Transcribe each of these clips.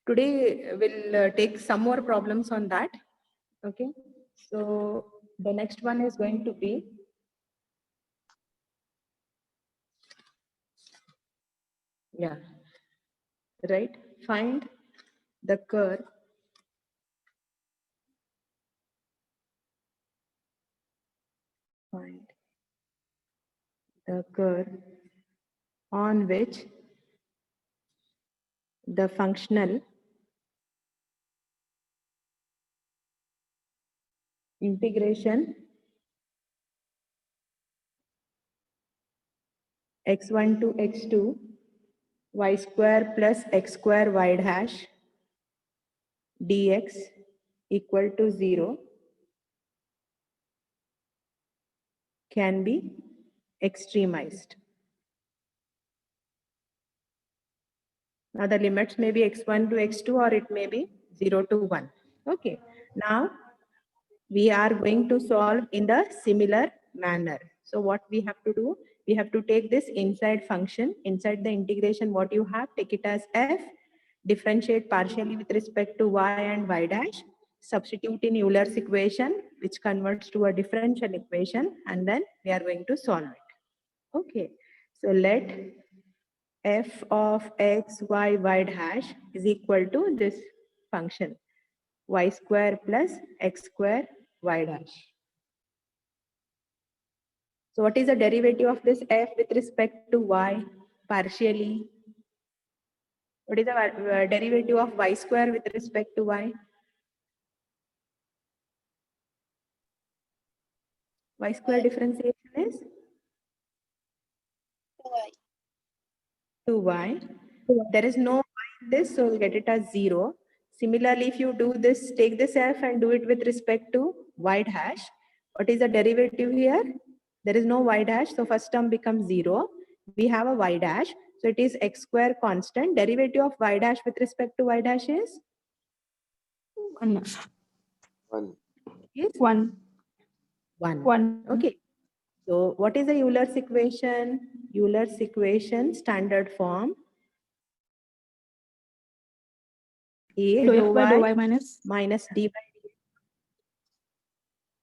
Today we'll take some more problems on that. Okay, so the next one is going to be right, find the curve on which the functional integration x1 to x2 y square plus x square y dash dx equal to 0 can be extremized. Now the limits may be x1 to x2 or it may be 0 to 1. Okay. Now we are going to solve in the similar manner. So what we have to do, we have to take this inside function, inside the integration what you have, take it as f, differentiate partially with respect to y and y dash, substitute in Euler's equation which converts to a differential equation, and then we are going to solve it. Okay. So let f of x, y, y dash is equal to this function y square plus x square y dash. So what is the derivative of this f with respect to y partially? What is the derivative of y square with respect to y? Y square differentiation is 2y. There is no y in this, so we'll get it as 0. Similarly, if you do this, take this f and do it with respect to y dash. What is the derivative here? There is no y dash, so first term becomes 0. We have a y dash, so it is x square constant. Derivative of y dash with respect to y dash is? 1. Is 1. 1. Okay. So what is the Euler's equation? Euler's equation standard form is Dou f by dou y minus d by dx.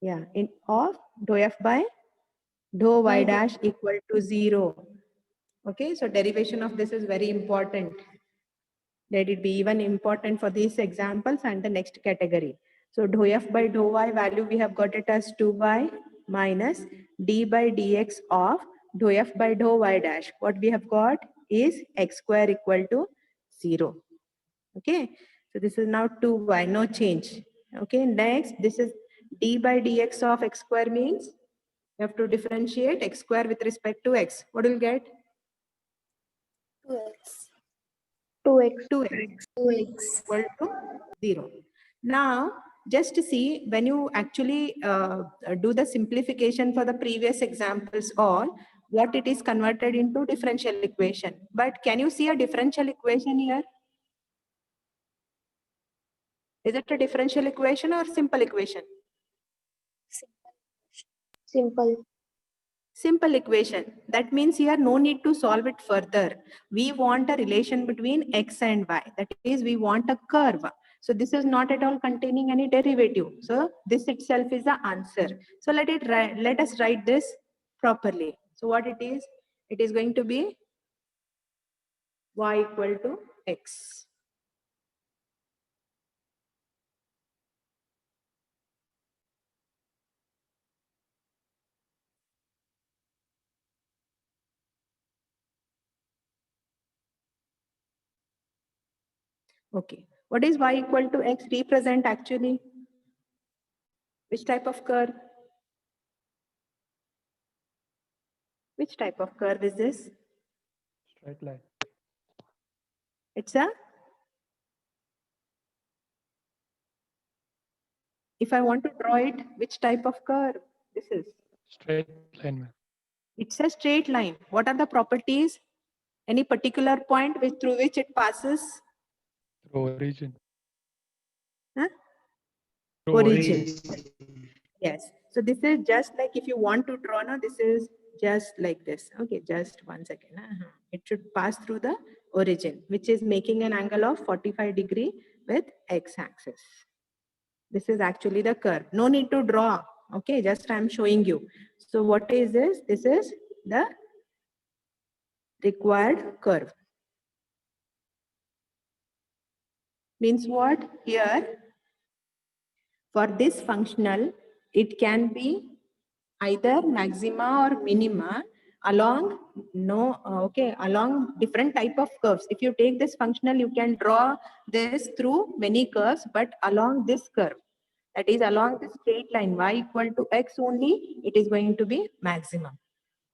Yeah, in of dou f by dou y dash equal to 0. Okay, so derivation of this is very important. Let it be even important for these examples and the next category. So dou f by dou y value we have got it as 2y minus d by dx of dou f by dou y dash. What we have got is x square equal to 0. Okay, so this is now 2y, no change. Okay, next this is d by dx of x square means you have to differentiate x square with respect to x. What will you get? 2x. 2x equal to 0. Now, just to see when you actually do the simplification for the previous examples all, what it is converted into differential equation. But can you see a differential equation here? Is it a differential equation or simple equation? Simple. Simple equation. That means here no need to solve it further. We want a relation between x and y. That is, we want a curve. So this is not at all containing any derivative. So this itself is the answer. So let us write this properly. So what it is going to be y equal to x. Okay. What is y equal to x represent actually? Which type of curve? Which type of curve is this? Straight line. It's a, if I want to draw it, which type of curve? This is. Straight line, ma'am. It's a straight line. What are the properties? Any particular point through which it passes? Through origin. Huh? Through Origin. Yes. So this is just like if you want to draw, now this is just like this. Okay, just 1 second. It should pass through the origin, which is making an angle of 45 degree with x-axis. This is actually the curve. No need to draw. Okay, just I'm showing you. So what is this? This is the required curve. Means what? Here, for this functional, it can be either maxima or minima along along different type of curves. If you take this functional, you can draw this through many curves, but along this curve, that is along the straight line y equal to x only, it is going to be maximum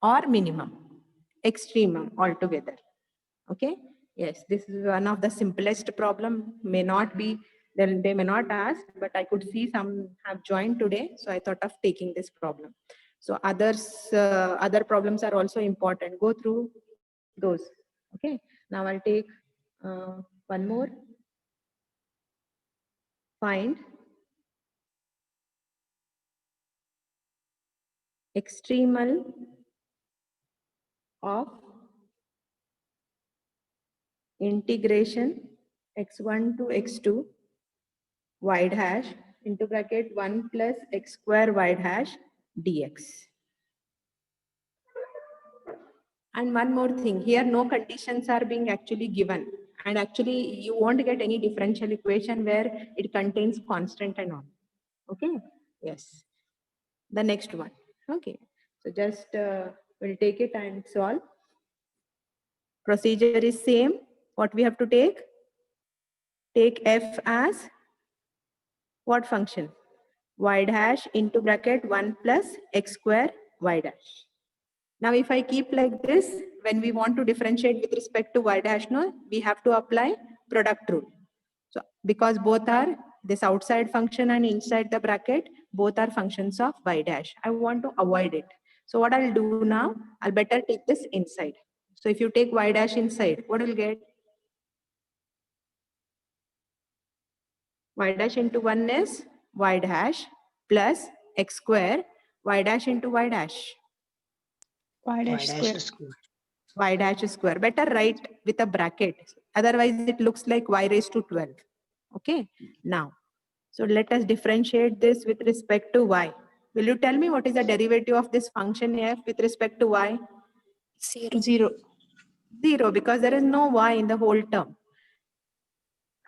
or minimum, extremum altogether. Okay, yes, this is one of the simplest problem. May not be, then they may not ask, but I could see some have joined today, so I thought of taking this problem. So other problems are also important. Go through those. Okay, now I'll take one more. Find extremal of integration x1 to x2 y dash into bracket 1 plus x square y dash dx. And one more thing, here no conditions are being actually given, and actually you won't get any differential equation where it contains constant and all. Okay, yes, the next one. Okay, so just we'll take it and solve. Procedure is same. What we have to take f as what function? Y dash into bracket 1 plus x square y dash. Now, if I keep like this, when we want to differentiate with respect to y dash, no, we have to apply product rule. So, because both are this outside function and inside the bracket, both are functions of y dash. I want to avoid it. So, what I'll do now, I'll better take this inside. So, if you take y dash inside, what will get? Y dash into 1 is y dash plus x square, y dash into y dash. Y dash square. Y dash square. Better write with a bracket. Otherwise, it looks like y raised to 12. Okay. Now, so let us differentiate this with respect to y. Will you tell me what is the derivative of this function f with respect to y? 0. 0, because there is no y in the whole term.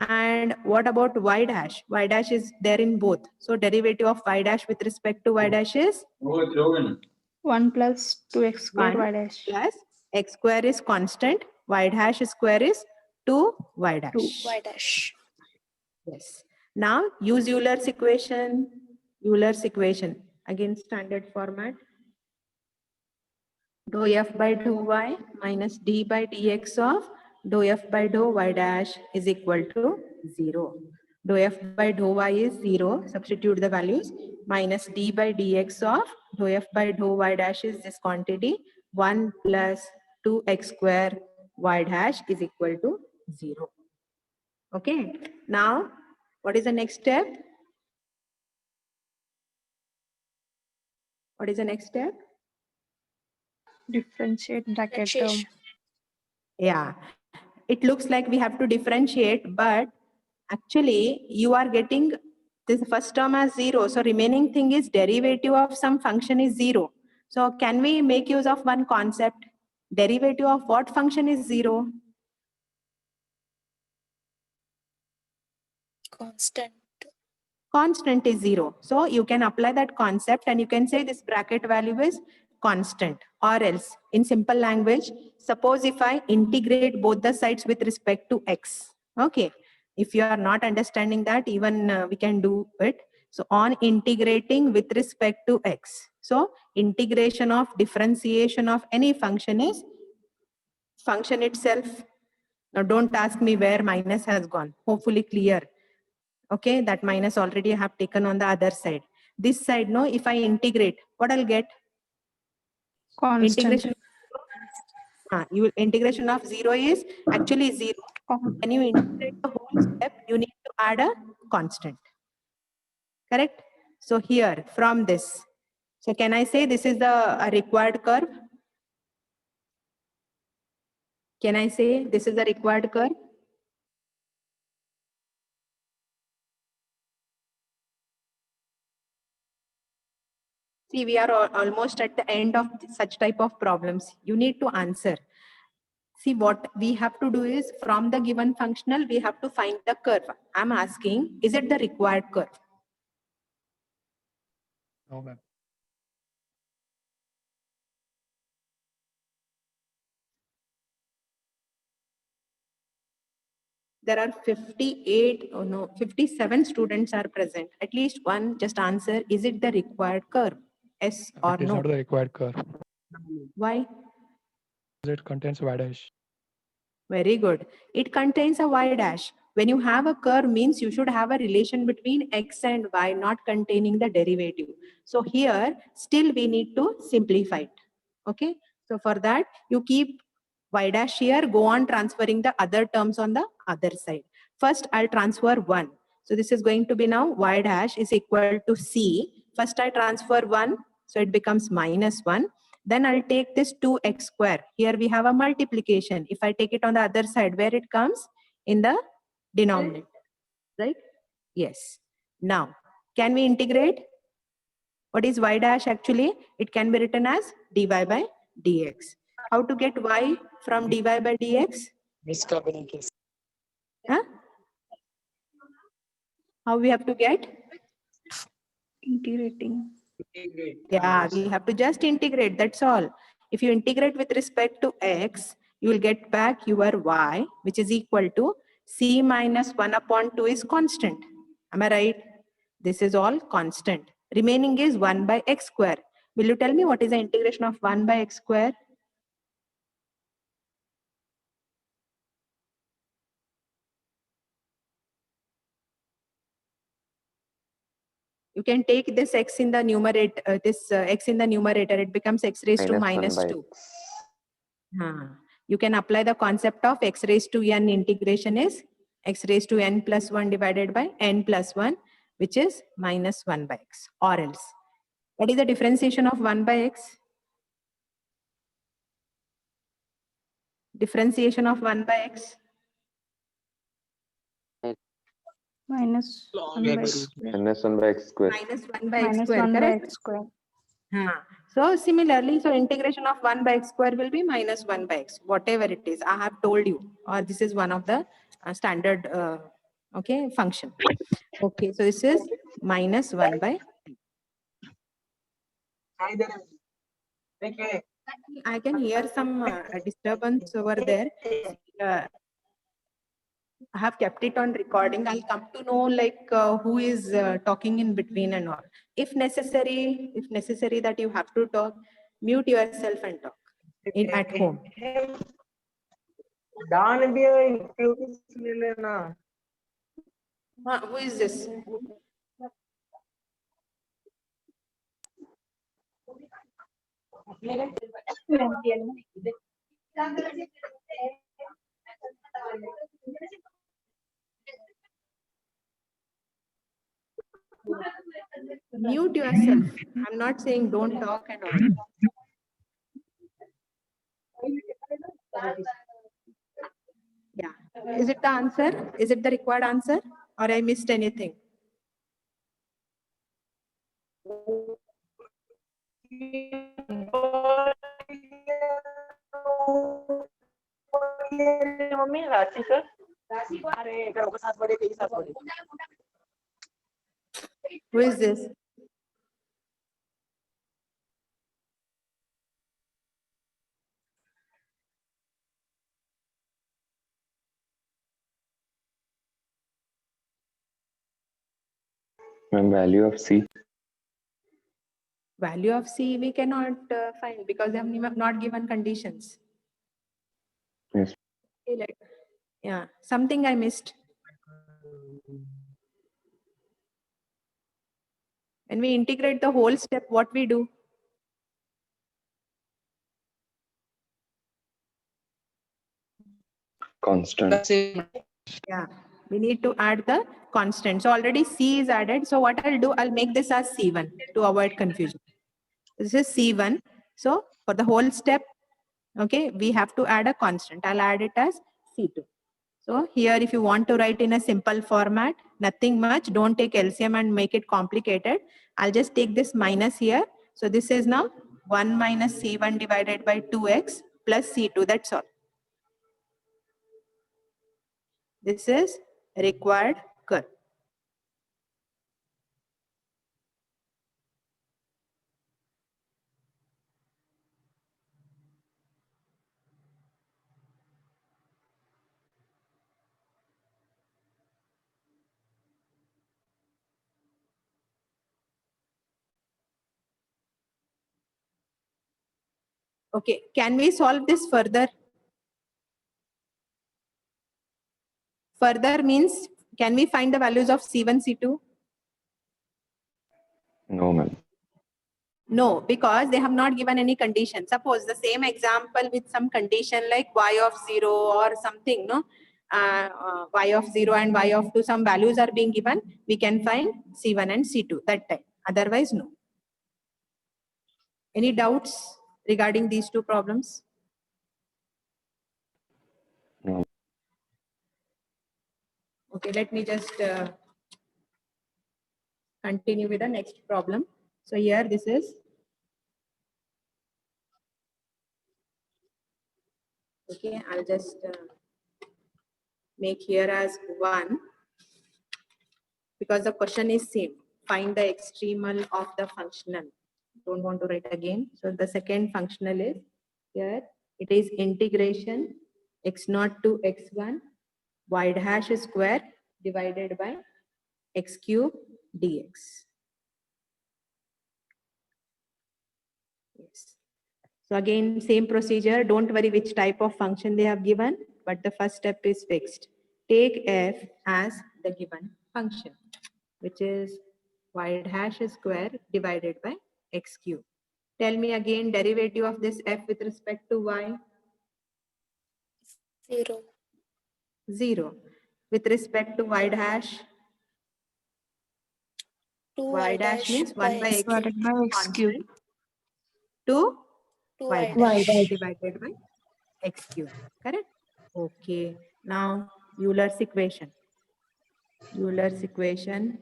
And what about y dash? Y dash is there in both. So derivative of y dash with respect to y dash is 1 plus 2x square 1 y dash. plus x square is constant, y dash square is 2y dash. 2y dash. Yes. Now use Euler's equation. Euler's equation. Again, standard format. Dou f by dou y minus d by dx of dou f by dou y dash is equal to 0. Dou f by dou y is 0. Substitute the values. Minus d by dx of dou f by dou y dash is this quantity. 1 plus 2x square y dash is equal to 0. Okay. Now, what is the next step? What is the next step? Differentiate bracket term. Yeah. It looks like we have to differentiate, but actually you are getting this first term as 0. So remaining thing is derivative of some function is 0. So can we make use of one concept? Derivative of what function is 0? Constant is 0. So you can apply that concept and you can say this bracket value is constant, or else in simple language, suppose if I integrate both the sides with respect to x. Okay. If you are not understanding that, even we can do it. So on integrating with respect to x. So integration of differentiation of any function is function itself. Now don't ask me where minus has gone. Hopefully clear. Okay, that minus already I have taken on the other side. This side, no, if I integrate, what I'll get? Constant. Integration of 0 is actually 0. When you integrate the whole step, you need to add a constant. Correct? So here, from this. So can I say this is the required curve? Can I say this is the required curve? See, we are almost at the end of such type of problems. You need to answer. See, what we have to do is from the given functional, we have to find the curve. I'm asking, is it the required curve? No, ma'am. There are 58, oh no, 57 students are present. At least one just answer, is it the required curve? Yes or It is no? not the required curve. Why? It contains y dash. Very good. It contains a y dash. When you have a curve means you should have a relation between x and y not containing the derivative. So here still we need to simplify it. Okay. So for that you keep y dash here, go on transferring the other terms on the other side. First I'll transfer 1. So this is going to be now y dash is equal to c. First I transfer 1. So it becomes minus 1. Then I'll take this 2x square. Here we have a multiplication. If I take it on the other side, where it comes? In the denominator, right? Yes. Now, can we integrate? What is y dash actually? It can be written as dy by dx. How to get y from dy by dx? Huh? How we have to get? Integrating. Yeah, we have to just integrate. That's all. If you integrate with respect to x, you will get back your y, which is equal to c minus 1 upon 2 is constant. Am I right? This is all constant. Remaining is 1 by x square. Will you tell me what is the integration of 1 by x square? You can take this x in the numerator, x in the numerator, it becomes x raised to minus 2. You can apply the concept of x raised to n integration is x raised to n plus 1 divided by n plus 1, which is minus 1 by x, or else. What is the differentiation of 1 by x? Differentiation of 1 by x? Minus 1 by x square. Minus 1 by x square. Minus 1 by x Minus square, 1 by correct? x square. So similarly, so integration of 1 by x square will be minus 1 by x, whatever it is. I have told you, or this is one of the standard okay, function. Okay, so this is minus 1 by. I can hear some disturbance over there. I have kept it on recording. I'll come to know like who is talking in between and all. If necessary that you have to talk, mute yourself and talk at home. Who is this? Mute yourself. I'm not saying don't talk and all. Yeah. Is it the answer? Is it the required answer? Or I missed anything? Who is this? Value of c. Value of C we cannot find because they have not given conditions. Yes. Yeah, something I missed. When we integrate the whole step, what we do? Constant. Yeah, we need to add the constant. So already C is added. So what I'll do, I'll make this as C1 to avoid confusion. This is C1. So for the whole step, Okay, we have to add a constant. I'll add it as C2. So here, if you want to write in a simple format, nothing much, don't take LCM and make it complicated. I'll just take this minus here. So this is now 1 minus C1 divided by 2x plus C2, that's all. This is required curve. Okay, can we solve this further? Further means, can we find the values of C1, C2? No, ma'am. No, because they have not given any condition. Suppose the same example with some condition like y of 0 or something, no? Y of 0 and y of 2, some values are being given. We can find C1 and C2 that time. Otherwise, no. Any doubts regarding these two problems? No. Okay, let me just continue with the next problem. So here this is. Okay, I'll just make here as 1 because the question is same. Find the extremal of the functional. Don't want to write again. So the second functional is here. It is integration x0 to x1 y dash square divided by x cube dx. Yes. So again, same procedure. Don't worry which type of function they have given, but the first step is fixed. Take f as the given function, which is y dash square divided by x cube. Tell me again derivative of this f with respect to y. 0. 0. With respect to y dash, 2 y dash means 1 by x Divided by x cube. constant to 2 y y dash divided by x cube. Correct? Okay. Now Euler's equation. Euler's equation,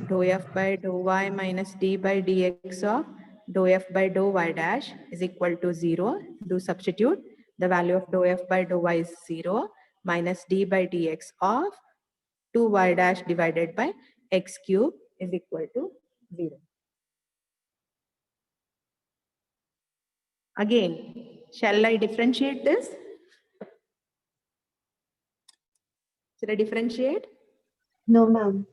dou f by dou y minus d by dx of dou f by dou y dash is equal to 0. Do substitute. The value of dou f by dou y is 0 minus d by dx of 2y dash divided by x cube is equal to 0. Again, shall I differentiate this? Should I differentiate? No, ma'am.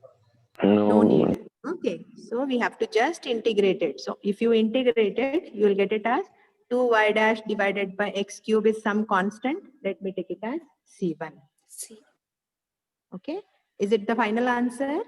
No No. need. Okay, so we have to just integrate it. So if you integrate it, you will get it as 2y dash divided by x cube is some constant. Let me take it as C1. C. Okay, is it the final answer?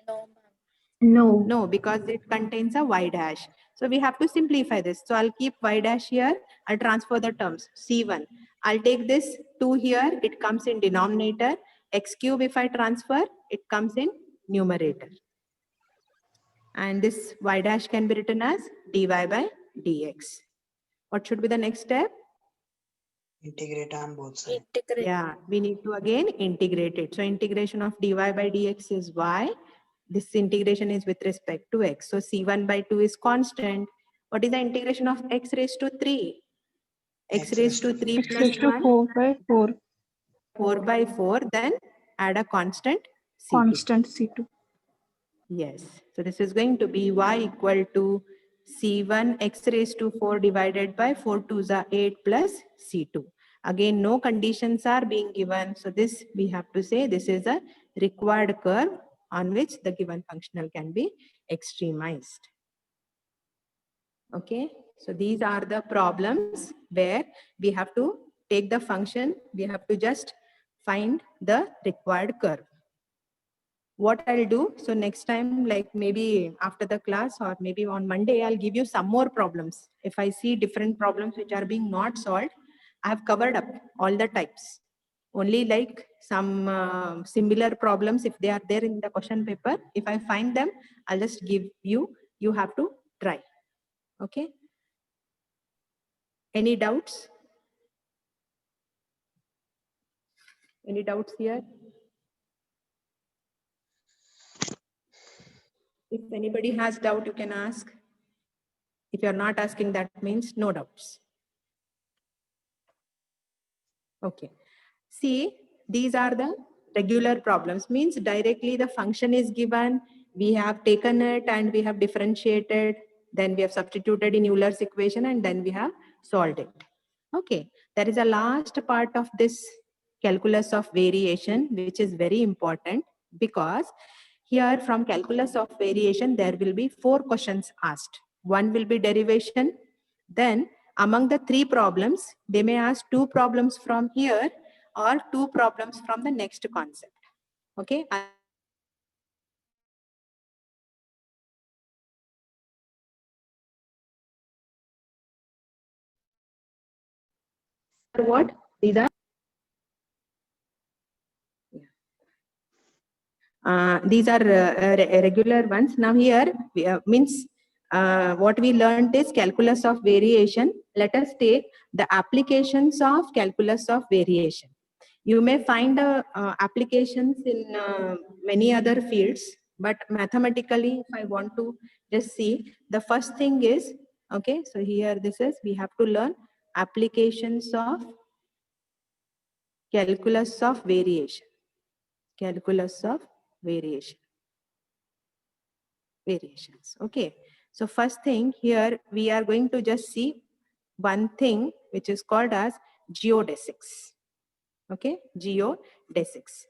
No, ma'am. No. No, because it contains a y dash. So we have to simplify this. So I'll keep y dash here. I'll transfer the terms. C1. I'll take this 2 here. It comes in denominator. X cube, if I transfer, it comes in numerator. And this y dash can be written as dy by dx. What should be the next step? Integrate on both sides. Integrate. Yeah, we need to again integrate it. So integration of dy by dx is y. This integration is with respect to x. So C1 by 2 is constant. What is the integration of x raised to 3? X raised to 3 X plus raised to 1, 4 by 4. 4 by 4. Then add a constant C2. Constant C2. Yes. So this is going to be y equal to C1 x raised to 4 divided by 4 2s are 8 plus C2. Again, no conditions are being given. So this we have to say this is a required curve on which the given functional can be extremized. Okay. So these are the problems where we have to take the function. We have to just find the required curve. What I'll do, so next time, like maybe after the class or maybe on Monday, I'll give you some more problems. If I see different problems which are being not solved, I have covered up all the types. Only like some similar problems, if they are there in the question paper, if I find them, I'll just give you, you have to try. Okay. Any doubts? Any doubts here? If anybody has doubt, you can ask. If you're not asking, that means no doubts. Okay. See, these are the regular problems. Means directly the function is given, we have taken it and we have differentiated, then we have substituted in Euler's equation and then we have solved it. Okay. There is a last part of this calculus of variation, which is very important because here from calculus of variation, there will be 4 questions asked. One will be derivation. Then among the 3 problems, they may ask 2 problems from here or 2 problems from the next concept. Okay. What? These are regular ones. Now here means what we learned is calculus of variation. Let us take the applications of calculus of variation. You may find applications in many other fields, but mathematically, if I want to just see, the first thing is, okay, so here this is, we have to learn applications of calculus of variation. Calculus of variations. Okay. So first thing here, we are going to just see one thing which is called as geodesics. Okay, geodesics.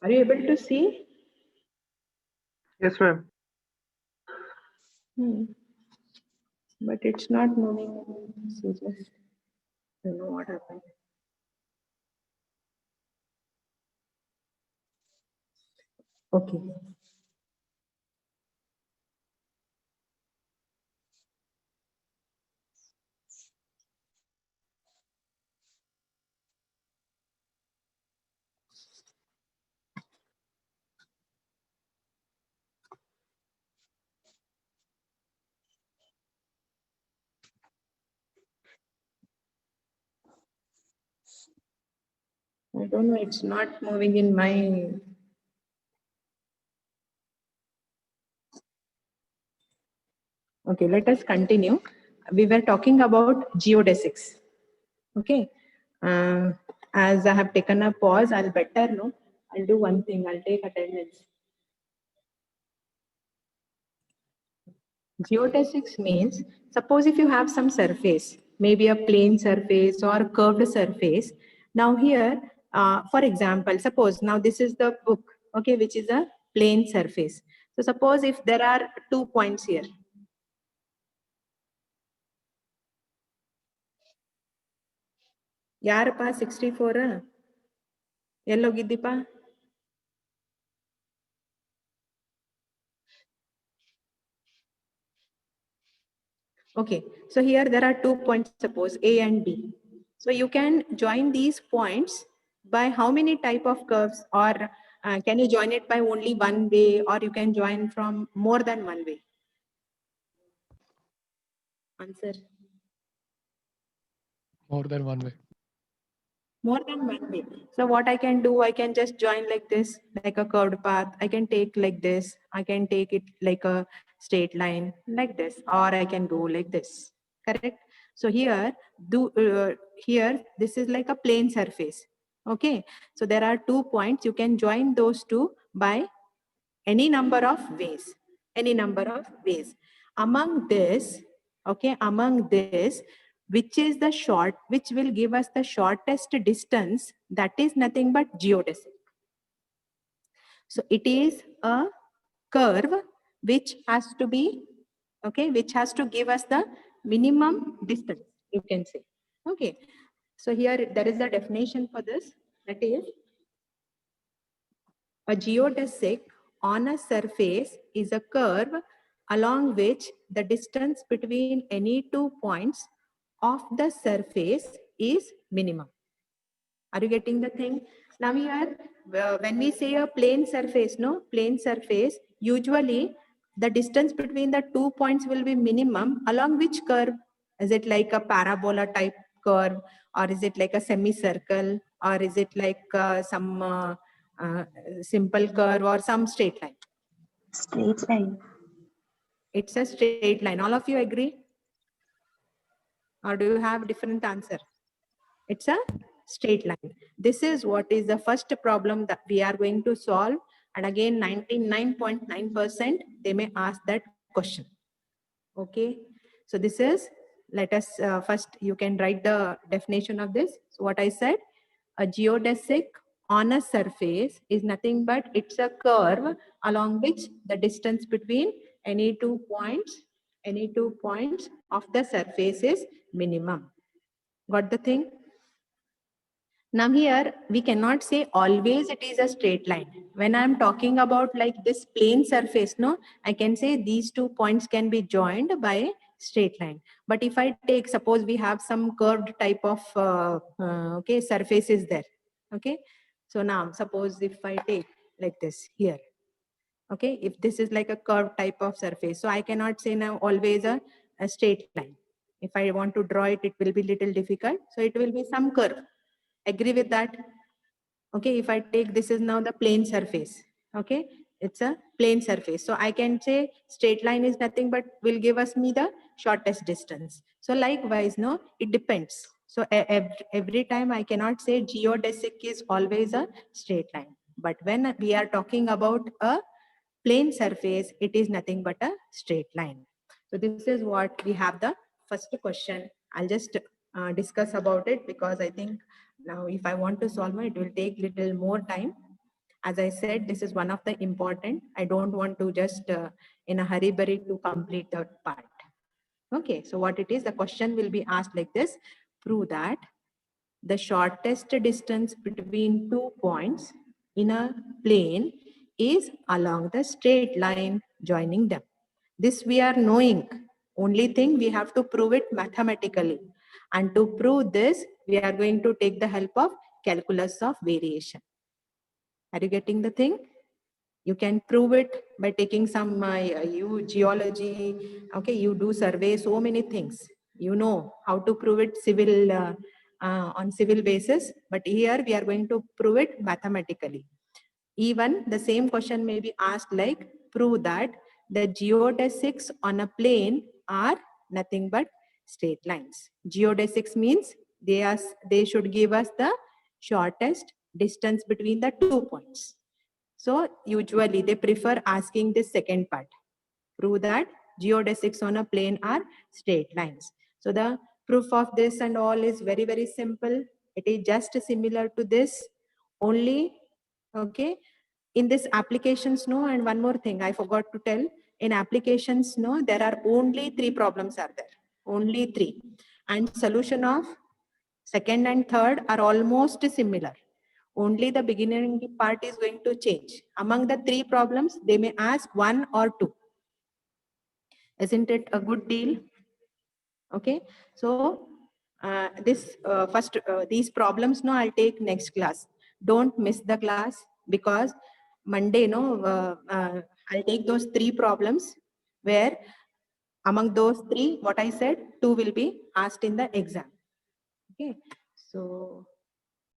Are you able to see? Yes, ma'am. But it's not moving. So just I don't know what happened. Okay. I don't know, it's not moving in my. Okay, let us continue. We were talking about geodesics. Okay. As I have taken a pause, I'll better know. I'll do one thing, I'll take attendance. Geodesics means, suppose if you have some surface, maybe a plane surface or a curved surface. Now here, for example, suppose now this is the book, okay, which is a plane surface. So suppose if there are 2 points here. ಯಾರಪ್ಪ 64 ಎಲ್ಲೋಗಿದ್ದೀಪ? Okay, so here there are 2 points, suppose A and B. So you can join these points by how many type of curves, or can you join it by only one way, or you can join from more than one way? Answer. More than one way. More than one way. So what I can do, I can just join like this, like a curved path. I can take like this. I can take it like a straight line like this, or I can go like this. Correct? So here, here, this is like a plane surface. Okay. So there are 2 points. You can join those two by any number of ways. Any number of ways. among this, okay, among this, which will give us the shortest distance, that is nothing but geodesic. So it is a curve which has to be, okay, which has to give us the minimum distance, you can say. Okay, so here there is a definition for this, that is, a geodesic on a surface is a curve along which the distance between any 2 points of the surface is minimum. Are you getting the thing? Now here, when we say a plane surface, no, plane surface, usually the distance between the 2 points will be minimum. Along which curve? Is it like a parabola type curve, or is it like a semicircle, or is it like some simple curve or some straight line? Straight line. It's a straight line. All of you agree? Or do you have different answer? It's a straight line. This is what is the first problem that we are going to solve. And again, 99.9% they may ask that question. Okay. So this is, let us first, you can write the definition of this. So what I said, a geodesic on a surface is nothing but it's a curve along which the distance between any 2 points of the surface is minimum. Got the thing? Now here, we cannot say always it is a straight line. When I'm talking about like this plane surface, no, I can say these 2 points can be joined by a straight line. But if I take, suppose we have some curved type of okay, surface is there. Okay. So now suppose if I take like this here. Okay. If this is like a curved type of surface, so I cannot say now always a straight line. If I want to draw it, it will be little difficult. So it will be some curve. Agree with that? Okay, if I take, this is now the plane surface. Okay, it's a plane surface. So I can say straight line is nothing but will give us me the shortest distance. So likewise, no, it depends. So every time I cannot say geodesic is always a straight line. But when we are talking about a plane surface, it is nothing but a straight line. So this is what we have the first question. I'll just discuss about it because I think now if I want to solve it, it will take little more time. As I said, this is one of the important. I don't want to just in a hurry to complete that part. Okay, so what it is, the question will be asked like this. Prove that the shortest distance between 2 points in a plane is along the straight line joining them. This we are knowing. Only thing we have to prove it mathematically. And to prove this, we are going to take the help of calculus of variation. Are you getting the thing? You can prove it by taking some geology. Okay, you do survey, so many things. You know how to prove it civil on civil basis. But here we are going to prove it mathematically. Even the same question may be asked like, prove that the geodesics on a plane are nothing but straight lines. Geodesics means they should give us the shortest distance between the 2 points. So usually they prefer asking this second part. Prove that geodesics on a plane are straight lines. So the proof of this and all is very, very simple. It is just similar to this only. Okay. In this applications, no, and one more thing I forgot to tell. In applications, no, there are only 3 problems are there. Only 3. And solution of second and third are almost similar. Only the beginning part is going to change. Among the 3 problems, they may ask 1 or 2. Isn't it a good deal? Okay. So these problems, no, I'll take next class. Don't miss the class because Monday, no, I'll take those 3 problems where among those 3, what I said, 2 will be asked in the exam. Okay. So